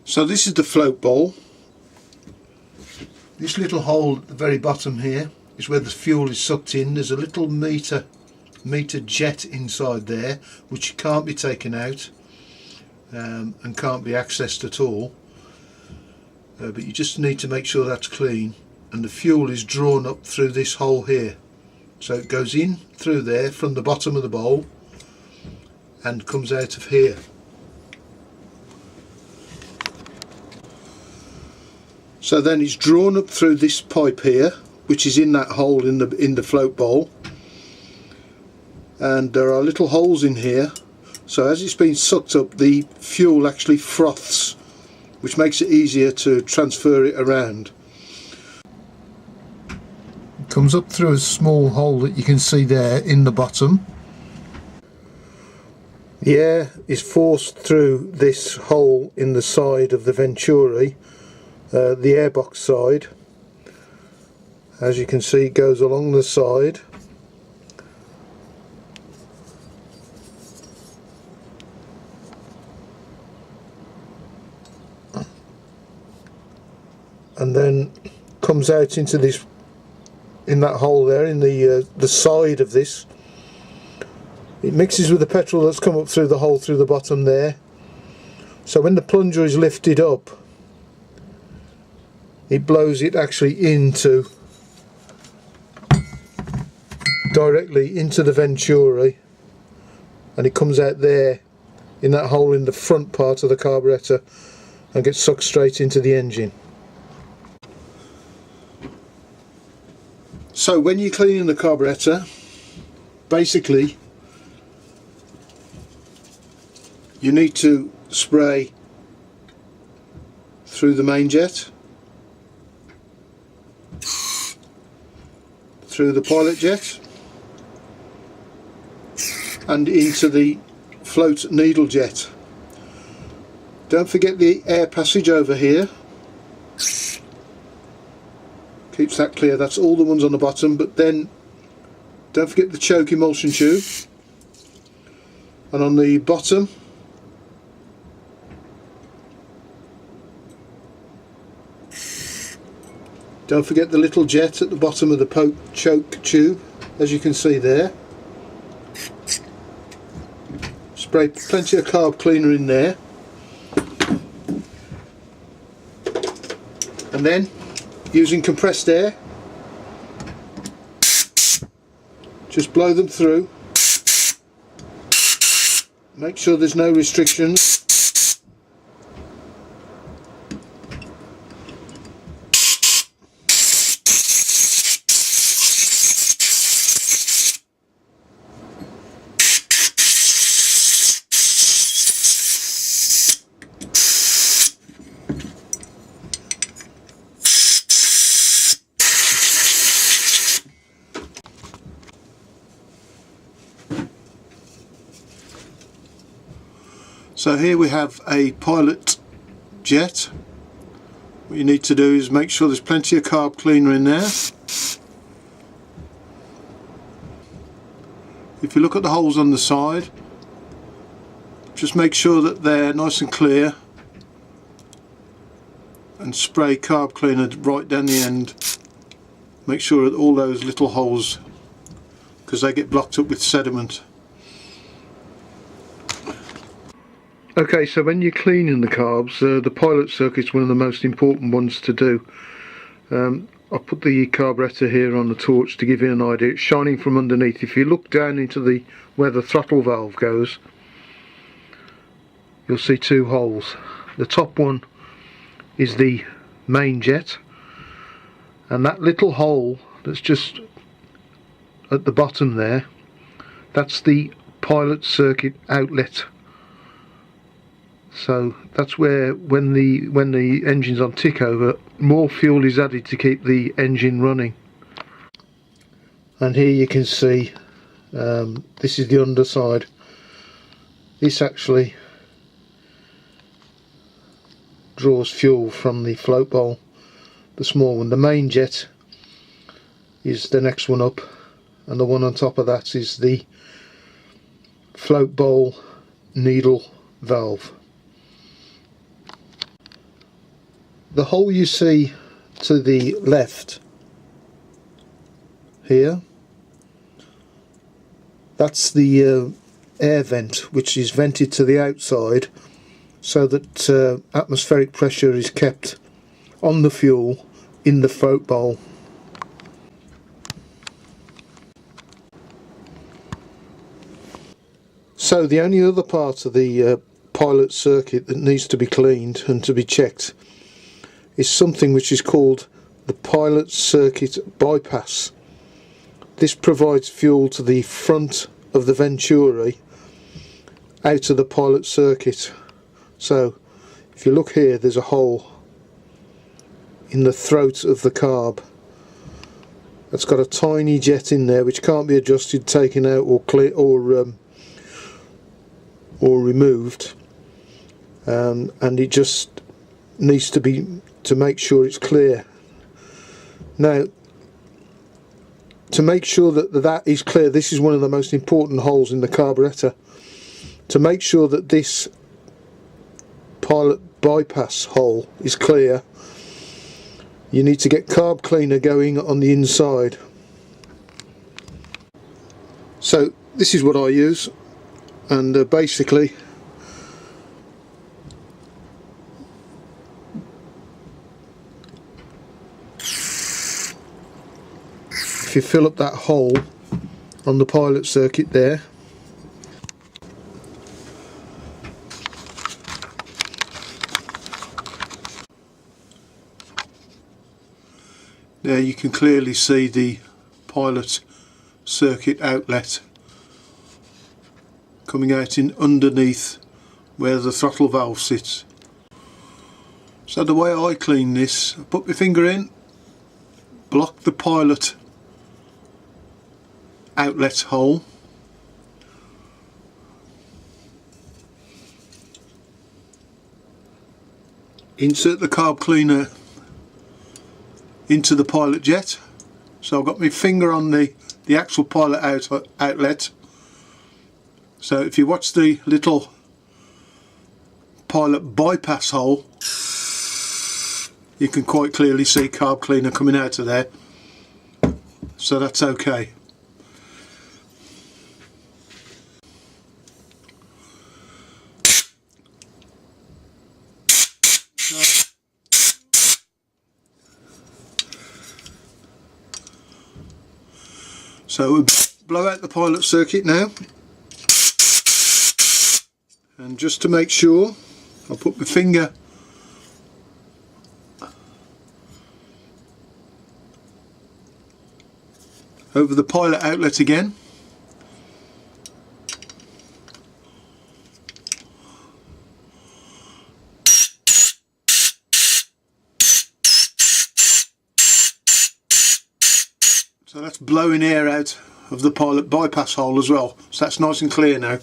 So this is the float bowl. This little hole at the very bottom here is where the fuel is sucked in. There's a little meter jet inside there which can't be taken out and can't be accessed at all, but you just need to make sure that's clean, and the fuel is drawn up through this hole here. So it goes in through there from the bottom of the bowl and comes out of here. So then it's drawn up through this pipe here, which is in that hole in the float bowl, and there are little holes in here. So as it's being sucked up, the fuel actually froths, which makes it easier to transfer it around. It comes up through a small hole that you can see there in the bottom. The air is forced through this hole in the side of the Venturi, the airbox side. As you can see, it goes along the side. And then comes out into this, in that hole there, in the side of this. It mixes with the petrol that's come up through the hole through the bottom there. So when the plunger is lifted up, it blows it actually into, directly into the Venturi, and it comes out there in that hole in the front part of the carburettor and gets sucked straight into the engine. So when you're cleaning the carburettor, basically you need to spray through the main jet, through the pilot jet, and into the float needle jet. Don't forget the air passage over here. Keeps that clear. That's all the ones on the bottom, but then don't forget the choke emulsion tube. And on the bottom, don't forget the little jet at the bottom of the choke tube, as you can see there. Spray plenty of carb cleaner in there, and then using compressed air, just blow them through. Make sure there's no restrictions. So here we have a pilot jet. What you need to do is make sure there's plenty of carb cleaner in there. If you look at the holes on the side, just make sure that they're nice and clear, and spray carb cleaner right down the end. Make sure that all those little holes, because they get blocked up with sediment. Okay, so when you're cleaning the carbs, the pilot circuit's one of the most important ones to do. I put the carburettor here on the torch to give you an idea. It's shining from underneath. If you look down into where the throttle valve goes, you'll see two holes. The top one is the main jet, and that little hole that's just at the bottom there, that's the pilot circuit outlet. So that's where, when the engine's on tick over, more fuel is added to keep the engine running. And here you can see, this is the underside. This actually draws fuel from the float bowl, the small one. The main jet is the next one up, and the one on top of that is the float bowl needle valve. The hole you see to the left here, that's the air vent, which is vented to the outside so that atmospheric pressure is kept on the fuel in the throat bowl. So the only other part of the pilot circuit that needs to be cleaned and to be checked is something which is called the pilot circuit bypass. This provides fuel to the front of the venturi out of the pilot circuit. So if you look here, there's a hole in the throat of the carb. It's got a tiny jet in there which can't be adjusted, taken out or clear or removed, and it just needs to make sure it's clear. Now, to make sure that is clear, this is one of the most important holes in the carburettor. To make sure that this pilot bypass hole is clear, you need to get carb cleaner going on the inside. So this is what I use, and basically if you fill up that hole on the pilot circuit there, there you can clearly see the pilot circuit outlet coming out in underneath where the throttle valve sits. So the way I clean this, I put my finger in, block the pilot outlet hole, insert the carb cleaner into the pilot jet. So I've got my finger on the actual pilot outlet. So if you watch the little pilot bypass hole, you can quite clearly see carb cleaner coming out of there. So that's okay. So we'll blow out the pilot circuit now, and just to make sure, I'll put my finger over the pilot outlet again, so that's blowing air out of the pilot bypass hole as well, so that's nice and clear now.